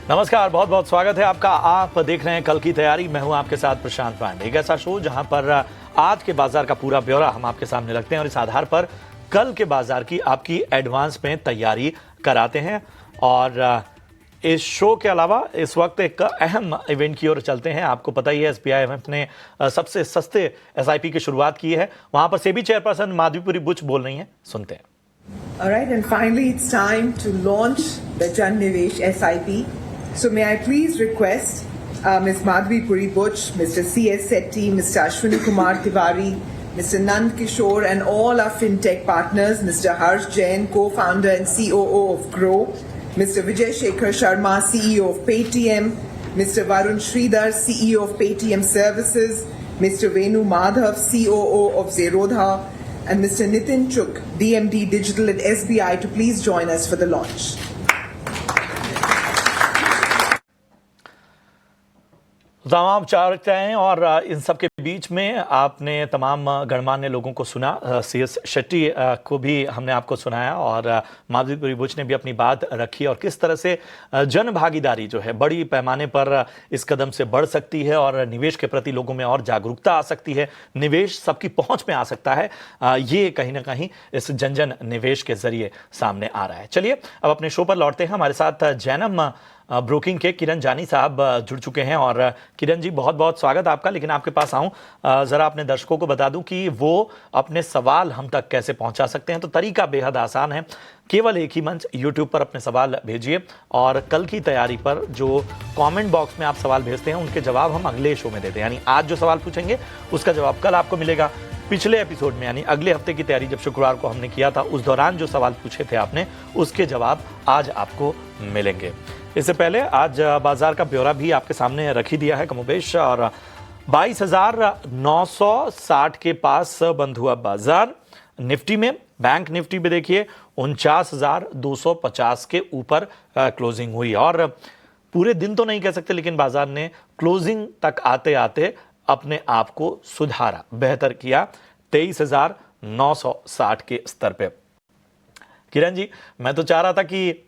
नमस्कार, बहुत बहुत स्वागत है आपका। आप देख रहे हैं कल की तैयारी। मैं हूं आपके साथ प्रशांत पांडे। एक ऐसा शो जहां पर आज के बाजार का पूरा ब्यौरा हम आपके सामने रखते हैं और इस आधार पर कल के बाजार की आपकी एडवांस में तैयारी कराते हैं। और इस शो के अलावा इस वक्त एक अहम इवेंट की ओर चलते हैं। आपको पता ही है SBIMF ने सबसे सस्ते SIP की शुरुआत की है। वहां पर सेबी चेयरपर्सन माधवीपुरी बुच बोल रही हैं, सुनते हैं। All right, and finally it's time to launch the Jan Nivesh SIP. So may I please request Ms. Madhvi Puri Butch, Mr. C.S. Sethi, Mr. Ashwini Kumar Tiwari, Mr. Nand Kishore and all our fintech partners, Mr. Harsh Jain, co-founder and COO of Grow, Mr. Vijay Shekhar Sharma, CEO of Paytm, Mr. Varun Sridhar, CEO of Paytm Services, Mr. Venu Madhav, COO of Zerodha, and Mr. Nitin Chuk, DMD Digital at SBI, to please join us for the launch. तमाम चर्चाएं और इन सब के बीच में आपने तमाम गणमान्य लोगों को सुना। CS शेट्टी को भी हमने आपको सुनाया और माधवीपुरी बुच ने भी अपनी बात रखी और किस तरह से जन भागीदारी जो है बड़ी पैमाने पर इस कदम से बढ़ सकती है और निवेश के प्रति लोगों में और जागरूकता आ सकती है, निवेश सबकी पहुंच में आ सकता है। ये कहीं ना कहीं इस जन जन निवेश के जरिए सामने आ रहा है। चलिए अब अपने शो पर लौटते हैं। हमारे साथ जैनम ब्रोकिंग के किरण जानी साहब जुड़ चुके हैं। और किरण जी, बहुत बहुत स्वागत आपका। लेकिन आपके पास आऊं, जरा अपने दर्शकों को बता दूं कि वो अपने सवाल हम तक कैसे पहुंचा सकते हैं। तो तरीका बेहद आसान है, केवल एक ही मंच, YouTube पर अपने सवाल भेजिए और कल की तैयारी पर जो कमेंट बॉक्स में आप सवाल भेजते हैं उनके जवाब हम अगले शो में देते हैं। यानी आज जो सवाल पूछेंगे उसका जवाब कल आपको मिलेगा। पिछले एपिसोड में यानी अगले हफ्ते की तैयारी जब शुक्रवार को हमने किया था, उस दौरान जो सवाल पूछे थे आपने, उसके जवाब आज आपको मिलेंगे। इससे पहले आज बाजार का ब्यौरा भी आपके सामने रख ही दिया है कमोबेश। और 22,960 के पास बंद हुआ बाजार। निफ्टी में, बैंक निफ्टी में देखिए 49,250 के ऊपर क्लोजिंग हुई। और पूरे दिन तो नहीं कह सकते, लेकिन बाजार ने क्लोजिंग तक आते आते अपने आप को सुधारा, बेहतर किया 23,960 के स्तर पे। किरण जी, मैं तो चाह रहा था कि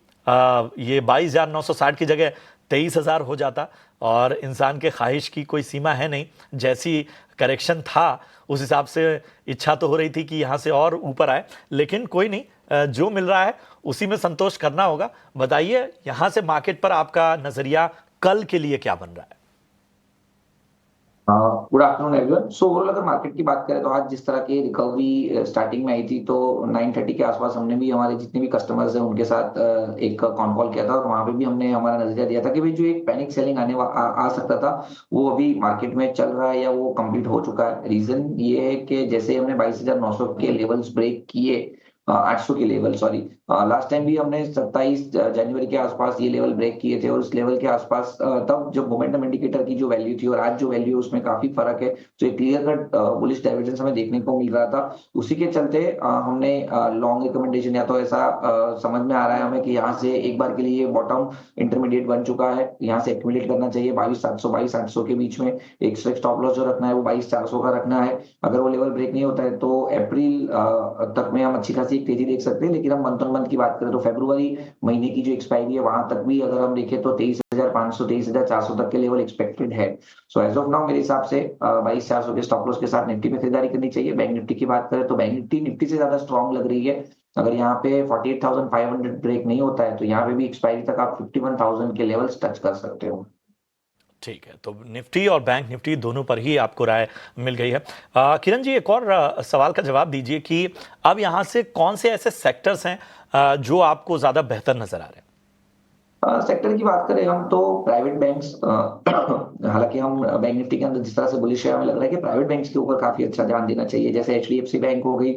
ये 22,960 की जगह 23,000 हो जाता, और इंसान के ख्वाहिश की कोई सीमा है नहीं। जैसी करेक्शन था उस हिसाब से इच्छा तो हो रही थी कि यहाँ से और ऊपर आए, लेकिन कोई नहीं, जो मिल रहा है उसी में संतोष करना होगा। बताइए, यहाँ से मार्केट पर आपका नजरिया कल के लिए क्या बन रहा है? Good afternoon everyone. So overall अगर मार्केट की बात करें तो आज जिस तरह की रिकवरी स्टार्टिंग में आई थी, तो 9:30 के आसपास हमने भी हमारे जितने भी कस्टमर्स हैं उनके साथ एक कॉन कॉल किया था और वहां पे भी हमने हमारा नजरिया दिया था कि भाई जो एक पैनिक सेलिंग आ सकता था वो अभी मार्केट में चल रहा है या वो कंप्लीट हो चुका है। रीजन ये है कि जैसे हमने 22,900 के लेवल्स ब्रेक किए, 800 के लेवल, सॉरी, लास्ट टाइम भी हमने 27 जनवरी के आसपास ये लेवल ब्रेक किए थे और उस लेवल के आसपास तब जब मोमेंटम इंडिकेटर की जो वैल्यू थी और आज जो वैल्यू है उसमें काफी फर्क है। तो एक क्लियर कट बुलिश डाइवर्जेंस हमें देखने को मिल रहा था। उसी के चलते हमने लॉन्ग रिकमेंडेशन, या तो ऐसा समझ में आ रहा है हमें कि यहाँ से एक बार के लिए बॉटम इंटरमीडिएट बन चुका है, यहाँ से एक्यूमुलेट करना चाहिए 22,700 22,800 के बीच में। एक स्टॉप लॉस जो रखना है वो 22,400 का रखना है। अगर वो लेवल ब्रेक नहीं होता है तो अप्रैल तक में हम अच्छी खासी एक तेजी देख सकते हैं। लेकिन हम मंथ ऑन मंथ की बात करें तो फरवरी महीने की जो एक्सपायरी है वहां तक भी अगर हम देखें तो 23,500 23,400 तक के लेवल एक्सपेक्टेड है। सो एज ऑफ नाउ मेरे हिसाब से 22,400 के स्टॉप लॉस के साथ निफ्टी में खरीदारी करनी चाहिए। बैंक निफ्टी की बात करें तो बैंक निफ्टी से ज्यादा स्ट्रॉन्ग लग रही है। अगर यहाँ पे 48,500 ब्रेक नहीं होता है तो यहाँ पे भी एक्सपायरी तक आप 51,000 के लेवल्स टच कर सकते हो। ठीक है, तो निफ्टी और बैंक निफ्टी दोनों पर ही आपको राय मिल गई है। किरण जी, एक और सवाल का जवाब दीजिए कि अब यहाँ से कौन से ऐसे सेक्टर्स हैं जो आपको ज्यादा बेहतर नजर आ रहे हैं? सेक्टर की बात करें हम तो प्राइवेट बैंक्स, हालांकि हम बैंक निफ्टी के अंदर जिस तरह से बुलिश है, हमें लग रहा है कि प्राइवेट बैंक्स के ऊपर काफी अच्छा ध्यान देना चाहिए। जैसे HDFC बैंक हो गई,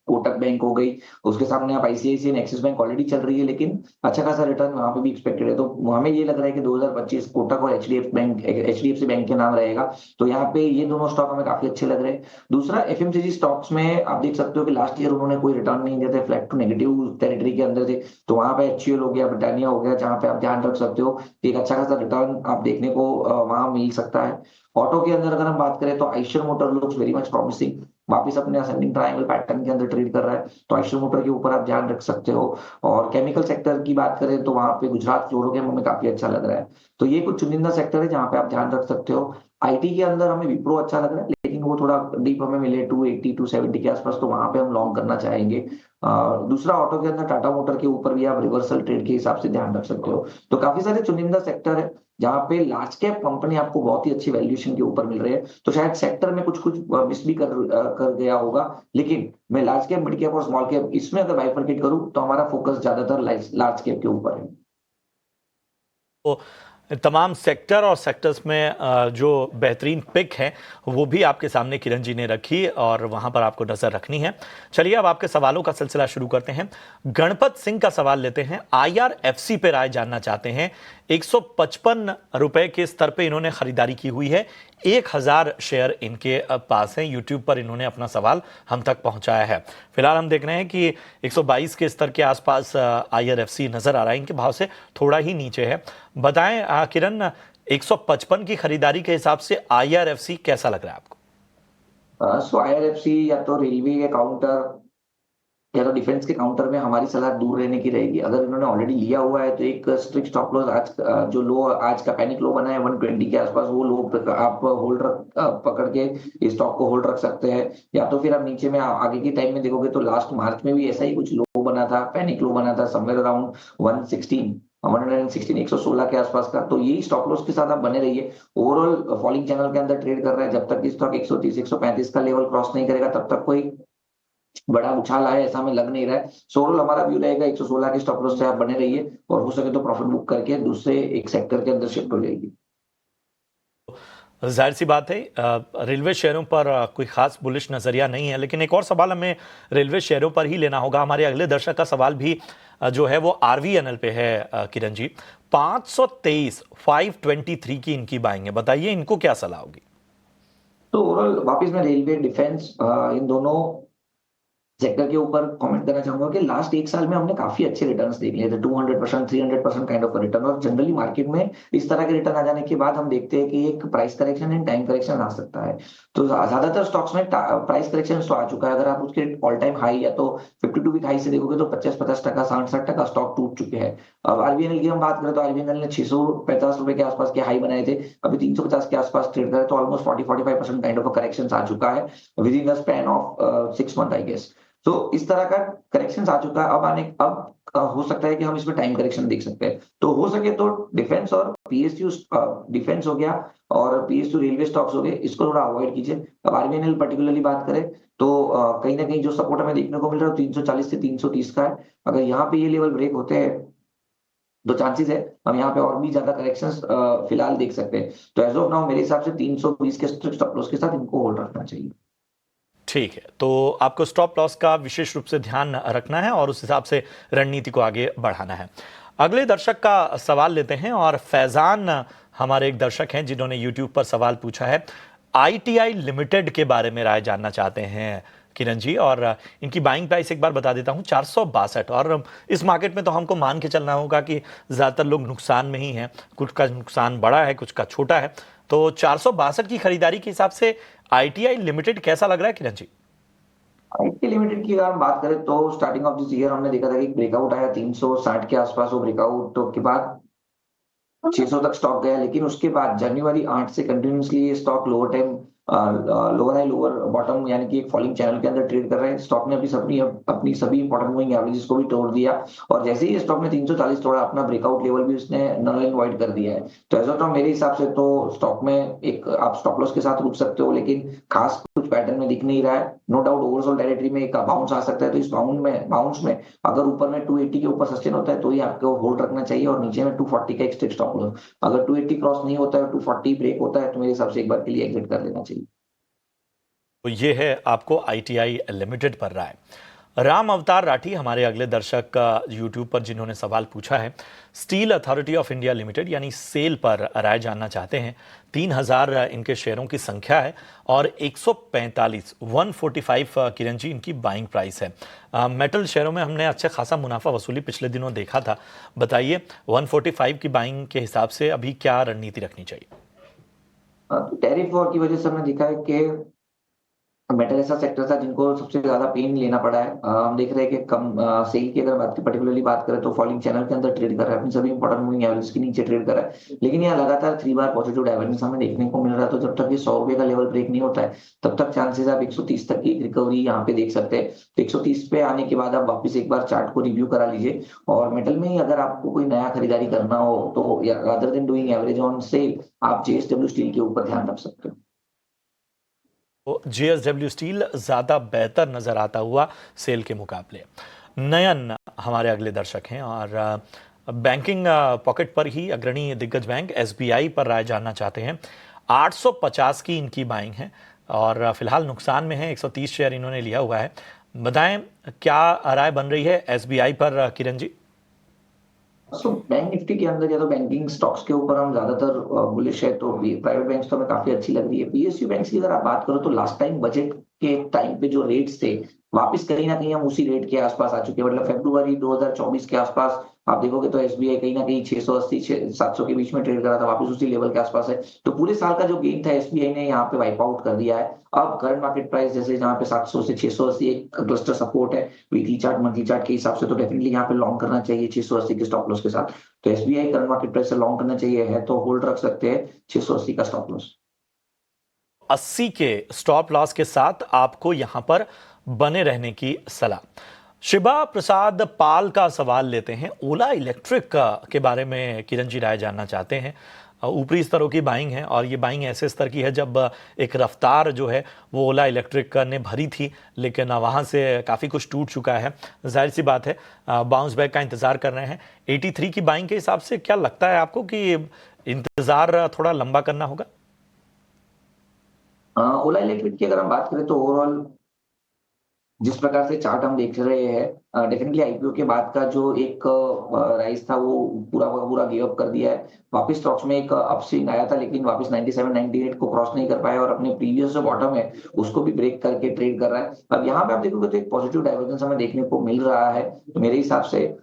कोटक बैंक हो गई, उसके सामने आप ICICI और एक्सिस बैंक ऑलरेडी चल रही है, लेकिन अच्छा खासा रिटर्न वहां पे भी एक्सपेक्टेड है। तो हमें ये लग रहा है कि 2025 कोटक और HDFC बैंक के नाम रहेगा। तो यहाँ पे ये दोनों स्टॉक हमें काफी अच्छे लग रहे हैं। दूसरा, FMCG स्टॉक्स में आप देख सकते हो कि लास्ट ईयर उन्होंने कोई रिटर्न नहीं दिया था, फ्लैट टू नेगेटिव टेरिटरी के अंदर थे। तो वहां पे HUL हो गया, ब्रिटानिया हो गया, जहां पे आप ध्यान रख सकते हो कि एक अच्छा खासा रिटर्न आप देखने को वहां मिल सकता है। ऑटो के अंदर अगर हम बात करें तो Eicher motor looks very much promising. वापस अपने असेंडिंग ट्रायंगल पैटर्न के अंदर ट्रेड कर रहा है, तो आइशर मोटर के ऊपर आप ध्यान रख सकते हो। और केमिकल सेक्टर की बात करें तो वहां पे गुजरात फ्लोरोकेम हमें काफी अच्छा लग रहा है। तो ये कुछ चुनिंदा सेक्टर है जहां पे आप ध्यान रख सकते हो। आईटी के अंदर हमें विप्रो अच्छा लग रहा है, लेकिन वो थोड़ा डीप हमें मिले 280 270 के आसपास, तो वहां पे हम लॉन्ग करना चाहेंगे। दूसरा ऑटो के अंदर टाटा मोटर के ऊपर भी आप रिवर्सल ट्रेड के हिसाब से ध्यान रख सकते हो। तो काफी सारे चुनिंदा सेक्टर है जहां पे लार्ज कैप कंपनी आपको बहुत ही अच्छी वैल्यूएशन के ऊपर मिल रही है। तो शायद सेक्टर में कुछ कुछ मिस भी कर गया होगा, लेकिन मैं लार्ज कैप, मिड कैप और स्मॉल कैप इसमें अगर बाइफरकेट करूं तो हमारा फोकस ज्यादातर लार्ज कैप के ऊपर है। तो तमाम सेक्टर और सेक्टर्स में जो बेहतरीन पिक है वो भी आपके सामने किरण जी ने रखी और वहां पर आपको नजर रखनी है। चलिए अब आपके सवालों का सिलसिला शुरू करते हैं। गणपत सिंह का सवाल लेते हैं। IRFC पे राय जानना चाहते हैं। 155 रुपए के स्तर पे इन्होंने खरीदारी की हुई है। 1000 शेयर इनके पास हैं। यूट्यूब पर इन्होंने अपना सवाल हम तक पहुंचाया है। फिलहाल हम देख रहे हैं कि 122 के स्तर के आसपास IRFC नजर आ रहा है। इनके भाव से थोड़ा ही नीचे है। बताएं किरण, 155 की खरीदारी के हिसाब से IRFC कैसा लग रहा है आपको? सो आईआरएफसी या तो रेलवे के काउंटर या तो डिफेंस के काउंटर में हमारी सलाह दूर रहने की रहेगी। अगर इन्होंने ऑलरेडी लिया हुआ है तो एक स्ट्रिक्ट स्टॉप लॉस आज जो लो आज का पैनिक लो बना है 120 के आसपास, वो लो आप होल्ड पकड़ के स्टॉक को होल्ड रख सकते हैं। या तो फिर आप नीचे में आगे के टाइम में देखोगे तो लास्ट मार्च में भी ऐसा ही कुछ लो बना था, पैनिक लो बना था समवेयर अराउंड 116 116 के आसपास का। तो यही स्टॉप लॉस के साथ आप बने रहिए। ओवरऑल फॉलिंग चैनल के अंदर ट्रेड कर रहा है। जब तक स्टॉक 130 135 का लेवल क्रॉस नहीं करेगा तब तक कोई बड़ा उछाल आया ऐसा हमें लग नहीं रहा है। सो ओवरऑल हमारा व्यू रहेगा 116 के स्टॉप लॉस से आप बने रहिए और हो सके तो प्रॉफिट बुक करके दूसरे एक सेक्टर के अंदर शिफ्ट हो जाएगी। जाहिर सी बात है रेलवे शेयरों पर कोई खास बुलिश नजरिया नहीं है, लेकिन एक और सवाल हमें रेलवे शेयरों पर ही लेना होगा। हमारे अगले दर्शक का सवाल भी जो है वो RVNL पे है। किरण जी, 523 523 की इनकी बाइंग है, बताइए इनको क्या सलाह होगी? तो ओवरऑल वापस मैं रेलवे डिफेंस इन दोनों सेक्टर के ऊपर कमेंट करना चाहूंगा कि लास्ट एक साल में हमने काफी अच्छे रिटर्न्स देख लिए थे, 200% 300% काइंड ऑफ रिटर्न। और जनरली मार्केट में इस तरह के रिटर्न आ जाने के बाद हम देखते हैं कि एक price correction and time correction आ सकता है। तो ज्यादातर स्टॉक्स में प्राइस करेक्शन तो आ चुका है। अगर आप उसके ऑल टाइम हाई या तो 52 वीक हाई से देखोगे तो 50-50%, 60-60% स्टॉक टूट चुके हैं। अब आरबीएनएल की हम बात करें तो आरबीएनएल ने 650 रुपए के आसपास के हाई बनाए थे, अभी 350 के आसपास ट्रेड करे, तो ऑलमोस्ट 40-45% काइंड ऑफ करेक्शन आ चुका है within the span of 6 month I guess. तो इस तरह का करेक्शन आ चुका है। अब हो सकता है कि हम इसमें टाइम करेक्शन देख सकते हैं। तो हो सके तो डिफेंस और PSU, डिफेंस हो गया और PSU रेलवे स्टॉक्स हो गए, इसको थोड़ा अवॉइड कीजिए। अब आरबीएनएल पर्टिकुलरली बात करें तो कहीं ना कहीं जो सपोर्ट हमें देखने को मिल रहा है 340 से 330 का है। अगर यहाँ पे ये लेवल ब्रेक होते हैं तो चांसेस है हम यहाँ पे और भी ज्यादा करेक्शंस फिलहाल देख सकते हैं। तो एज ऑफ नाउ मेरे हिसाब से 320 के स्टॉप लॉस के साथ इनको होल्ड रखना चाहिए। ठीक है, तो आपको स्टॉप लॉस का विशेष रूप से ध्यान रखना है और उस हिसाब से रणनीति को आगे बढ़ाना है। अगले दर्शक का सवाल लेते हैं और फैजान हमारे एक दर्शक हैं जिन्होंने यूट्यूब पर सवाल पूछा है। ITI लिमिटेड के बारे में राय जानना चाहते हैं किरण जी, और इनकी बाइंग प्राइस एक बार बता देता हूं 462। और इस मार्केट में तो हमको मान के चलना होगा कि ज्यादातर लोग नुकसान में ही हैं, कुछ का नुकसान बड़ा है कुछ का छोटा है। तो 462 की खरीदारी के हिसाब से ITI लिमिटेड कैसा लग रहा है किरण जी? आईटी लिमिटेड की अगर हम बात करें तो स्टार्टिंग ऑफ दिस ईयर हमने देखा था कि ब्रेकआउट आया 360 के आसपास। वो ब्रेकआउट के बाद 600 तक स्टॉक गया, लेकिन उसके बाद जनवरी 8 से कंटिन्यूसली ये stock lower time lower high lower bottom यानी कि एक फॉलिंग चैनल के अंदर ट्रेड कर रहे हैं। स्टॉक ने अपनी सभी इंपॉर्टेंट मूविंग एवरेजेस को भी तोड़ दिया और जैसे ही स्टॉक ने 340 तोड़ा अपना ब्रेकआउट लेवल भी उसने नल एंड वॉइड कर दिया है। तो एज ऑफ नाउ मेरे हिसाब से तो स्टॉक में एक आप स्टॉप लॉस के साथ रुक सकते हो, लेकिन खास कुछ पैटर्न में दिख नहीं रहा है। नो डाउट ओवरऑल टेरिटरी में एक बाउंस आ सकता है, तो इस बाउंस में अगर ऊपर में 280 के ऊपर सस्टेन होता है तो ही आपको होल्ड रखना चाहिए और नीचे में 240 का एक स्ट्रिक्ट स्टॉप लॉस। अगर 280 क्रॉस नहीं होता है, 240 ब्रेक होता है, तो मेरे हिसाब से एक बार के लिए एग्जिट कर लेना चाहिए। तो ये है आपको ITI लिमिटेड पर राय। राम अवतार राठी हमारे अगले दर्शक का यूट्यूब पर जिन्होंने सवाल पूछा है। Steel authority of India limited यानी सेल पर राय जानना चाहते हैं। 3000 इनके शेयरों की संख्या है और 145 किरण जी इनकी बाइंग प्राइस है। मेटल शेयरों में हमने अच्छा खासा मुनाफा वसूली पिछले दिनों देखा था। बताइए 145 की बाइंग के हिसाब से अभी क्या रणनीति रखनी चाहिए? टैरिफ वॉर की वजह से हमने देखा है कि मेटल ऐसा सेक्टर था जिनको सबसे ज्यादा पेन लेना पड़ा है। हम देख रहे हैं कि कम सेल की अगर बात पर्टिकुलरली बात करें तो फॉलिंग चैनल के अंदर ट्रेड कर रहा है, अपनी सभी इंपॉर्टेंट मूविंग एवरेज के नीचे ट्रेड कर रहा है, लेकिन यहाँ लगातार 3 बार पॉजिटिव डाइवर्जेंस हमें देखने को मिल रहा है। तो जब तक ये 100 रुपए का लेवल ब्रेक नहीं होता है तब तक चांसेस आप 130 तक की रिकवरी यहाँ पे देख सकते हैं। तो 130 पे आने के बाद आप वापस एक बार चार्ट को रिव्यू करा लीजिए, और मेटल में ही अगर आपको कोई नया खरीदारी करना हो तो rather than doing average on sale आप जेएसडब्ल्यू स्टील के ऊपर ध्यान रख सकते हो। जेएसडब्ल्यू स्टील ज़्यादा बेहतर नज़र आता हुआ सेल के मुकाबले। नयन हमारे अगले दर्शक हैं और बैंकिंग पॉकेट पर ही अग्रणी दिग्गज बैंक एसबीआई पर राय जानना चाहते हैं। 850 की इनकी बाइंग है और फिलहाल नुकसान में है, 130 शेयर इन्होंने लिया हुआ है। बताएं क्या राय बन रही है एसबीआई पर Kiran ji? So bank Nifty के अंदर या तो बैंकिंग स्टॉक्स के ऊपर हम ज्यादातर बुलिश है, तो प्राइवेट बैंक्स तो हमें काफी अच्छी लग रही है। पीएसयू बैंक्स की अगर आप बात करो तो लास्ट टाइम बजट के टाइम पे जो रेट्स थे वापस कहीं ना कहीं हम उसी रेट के आसपास आ चुके हैं, मतलब फरवरी 2024 के आसपास आप देखोगे तो एसबीआई कहीं ना कहीं 680 700 के बीच में ट्रेड कर रहा था, वापस उसी लेवल के आसपास है। तो पूरे साल का जो गेन था एसबीआई ने यहाँ पे वाइप आउट कर दिया है। अब करंट मार्केट प्राइस जैसे जहाँ पे 700 से 680 एक क्लस्टर सपोर्ट है, वीकली चार्ट मंथली चार्ट के हिसाब से तो डेफिनेटली यहाँ पे लॉन्ग करना चाहिए 680 के स्टॉप लॉस के साथ। तो एसबीआई करंट मार्केट प्राइस से लॉन्ग करना चाहिए, है तो होल्ड रख सकते हैं 680 का स्टॉप लॉस। 80 के स्टॉप लॉस के साथ आपको यहां पर बने रहने की सलाह। शिबा प्रसाद पाल का सवाल लेते हैं। ओला इलेक्ट्रिक के बारे में किरण जी राय जानना चाहते हैं। ऊपरी स्तरों की बाइंग है और ये बाइंग ऐसे स्तर की है जब एक रफ्तार जो है वो ओला इलेक्ट्रिक ने भरी थी, लेकिन वहाँ से काफ़ी कुछ टूट चुका है। जाहिर सी बात है बाउंस बैक का इंतज़ार कर रहे हैं। 83 की बाइंग के हिसाब से क्या लगता है आपको कि इंतज़ार थोड़ा लंबा करना होगा? ओला इलेक्ट्रिक की अगर हम बात करें तो ओवरऑल जिस प्रकार से चार्ट हम देख रहे हैं, डेफिनेटली आईपीओ के बाद का जो एक राइज था वो पूरा का पूरा गिव अप कर दिया है। वापस स्टॉक्स में एक अपस्विंग आया था, लेकिन वापस 97 98 को क्रॉस नहीं कर पाया और अपने प्रीवियस जो बॉटम है उसको भी ब्रेक करके ट्रेड कर रहा है। अब यहाँ पे आप देखोगे तो एक पॉजिटिव डाइवर्जेंस हमें देखने को मिल रहा है। तो मेरे हिसाब से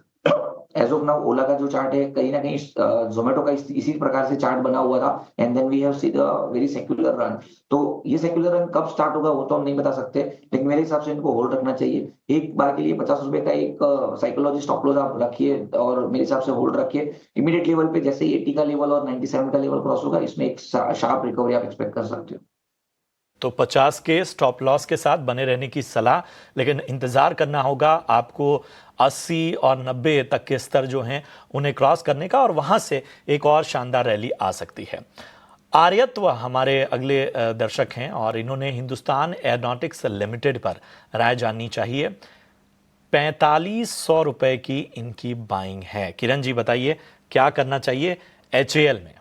एज ऑफ नाउ ओला का जो चार्ट है कहीं ना कहीं जोमेटो का इसी प्रकार से चार्ट बना हुआ था, and then we have seen a very secular run. तो ये सेक्युलर रन कब स्टार्ट होगा वो तो हम नहीं बता सकते, लेकिन मेरे हिसाब से इनको होल्ड रखना चाहिए। एक बार के लिए 50 रुपए का एक साइकोलॉजी स्टॉप लॉस आप रखिए और मेरे हिसाब से होल्ड रखिए। इमीडिएट लेवल पे जैसे ही 80 का लेवल और 97 का लेवल क्रॉस होगा इसमें एक शार्प रिकवरी आप एक्सपेक्ट कर सकते हो। तो 50 के स्टॉप लॉस के साथ बने रहने की सलाह, लेकिन इंतजार करना होगा आपको 80 और 90 तक के स्तर जो हैं उन्हें क्रॉस करने का, और वहां से एक और शानदार रैली आ सकती है। आर्यत्व हमारे अगले दर्शक हैं और इन्होंने हिंदुस्तान एरोनॉटिक्स लिमिटेड पर राय जाननी चाहिए। 4500 रुपए की इनकी बाइंग है। किरण जी बताइए क्या करना चाहिए एचएएल में?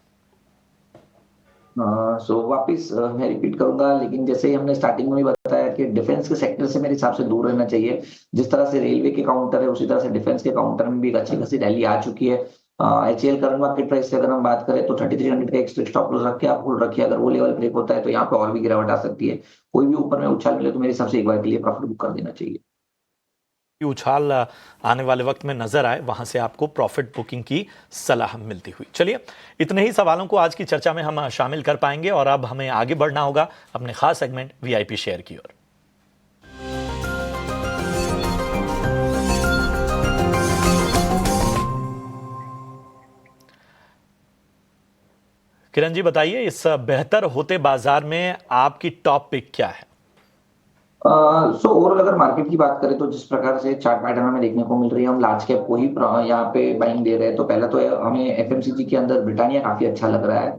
सो वापिस मैं रिपीट करूंगा, लेकिन जैसे ही हमने स्टार्टिंग में भी बताया कि डिफेंस के सेक्टर से मेरे हिसाब से दूर रहना चाहिए। जिस तरह से रेलवे के काउंटर है उसी तरह से डिफेंस के काउंटर में भी एक अच्छी खासी रैली आ चुकी है। एचएएल करंट मार्केट प्राइस से अगर हम बात करें तो 3300 का एक स्टॉप लॉस रख के आप होल्ड रखिए। अगर वो लेवल ब्रेक होता है तो यहाँ पे और भी गिरावट आ सकती है। कोई भी ऊपर में उछाल मिले तो मेरे हिसाब से एक बार के लिए प्रॉफिट बुक कर देना चाहिए। उछाल आने वाले वक्त में नजर आए वहां से आपको प्रॉफिट बुकिंग की सलाह मिलती हुई। चलिए, इतने ही सवालों को आज की चर्चा में हम शामिल कर पाएंगे और अब हमें आगे बढ़ना होगा अपने खास सेगमेंट वीआईपी शेयर की ओर। किरण जी बताइए, इस बेहतर होते बाजार में आपकी टॉप पिक क्या है? सो ओवरऑल अगर मार्केट की बात करें तो जिस प्रकार से चार्ट पैटर्न हमें देखने को मिल रही है, हम लार्ज कैप को ही यहाँ पे बाइंग दे रहे हैं। तो पहला तो हमें एफएमसीजी के अंदर ब्रिटानिया काफी अच्छा लग रहा है।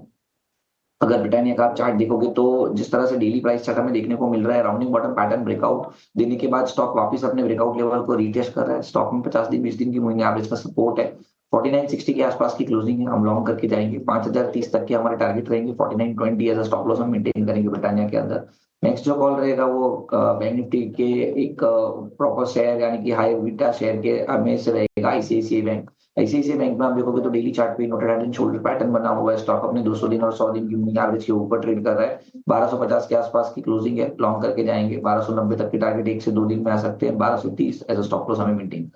अगर ब्रिटानिया का आप चार्ट देखोगे तो जिस तरह से डेली प्राइस चार्ट हमें देखने को मिल रहा है, राउंडिंग बॉटम पैटर्न ब्रेकआउट देने के बाद स्टॉक वापस अपने ब्रेकआउट लेवल को रीटेस्ट कर रहा है। स्टॉक में 50 दिन 20 दिन की मूविंग एवरेज का सपोर्ट है। 4960 के आसपास की क्लोजिंग है, हम लॉन्ग करके जाएंगे। 5030 तक के हमारे टारगेट रहेंगे। 4920 एज अ स्टॉप लॉस हम मेंटेन करेंगे ब्रिटानिया के अंदर। नेक्स्ट जो कॉल रहेगा वो बैंक निफ्टी के एक प्रॉपर शेयर यानी कि हाई बीटा शेयर के में से रहेगा आईसीआईसीआई बैंक। आईसीआईसीआई बैंक में आप देखोगे तो डेली चार्ट पे noted head and shoulder pattern बना हुआ है। स्टॉक अपने 200 दिन और 100 दिन की मूविंग एवरेज के ऊपर ट्रेड कर रहा है। 1250 के आसपास की क्लोजिंग है, लॉन्ग करके जाएंगे। 1290 तक के टारगेट 1 से 2 दिन में आ सकते हैं। 1230 एज अ स्टॉप लॉस हमें मेंटेन।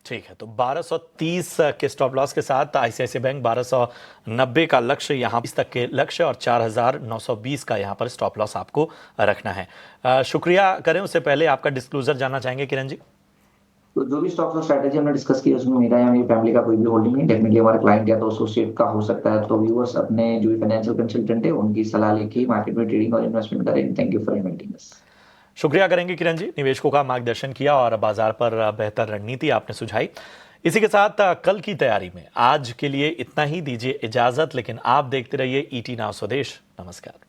ठीक है, तो 1230 के स्टॉप लॉस के साथ आईसीआईसीआई बैंक 1290 का लक्ष्य, यहाँ 20 तक के लक्ष्य और 4920 का यहाँ पर स्टॉप लॉस आपको रखना है। शुक्रिया करें उससे पहले आपका डिस्क्लोजर जानना चाहेंगे किरण जी। तो जो भी स्टॉक्स और स्ट्रैटेजी हमने डिस्कस की उसमें मेरा या मेरी फैमिली का कोई भी होल्डिंग नहीं, डेफिनेटली हमारा क्लाइंट या तो एसोसिएट का हो सकता है। तो व्यूअर्स अपने जो भी फाइनेंशियल कंसल्टेंट है उनकी सलाह लेके मार्केट में ट्रेडिंग और इन्वेस्टमेंट करें। Thank you for inviting us. शुक्रिया करेंगे किरण जी, निवेशकों का मार्गदर्शन किया और बाजार पर बेहतर रणनीति आपने सुझाई। इसी के साथ कल की तैयारी में आज के लिए इतना ही, दीजिए इजाजत, लेकिन आप देखते रहिए ईटी नाउ स्वदेश। नमस्कार।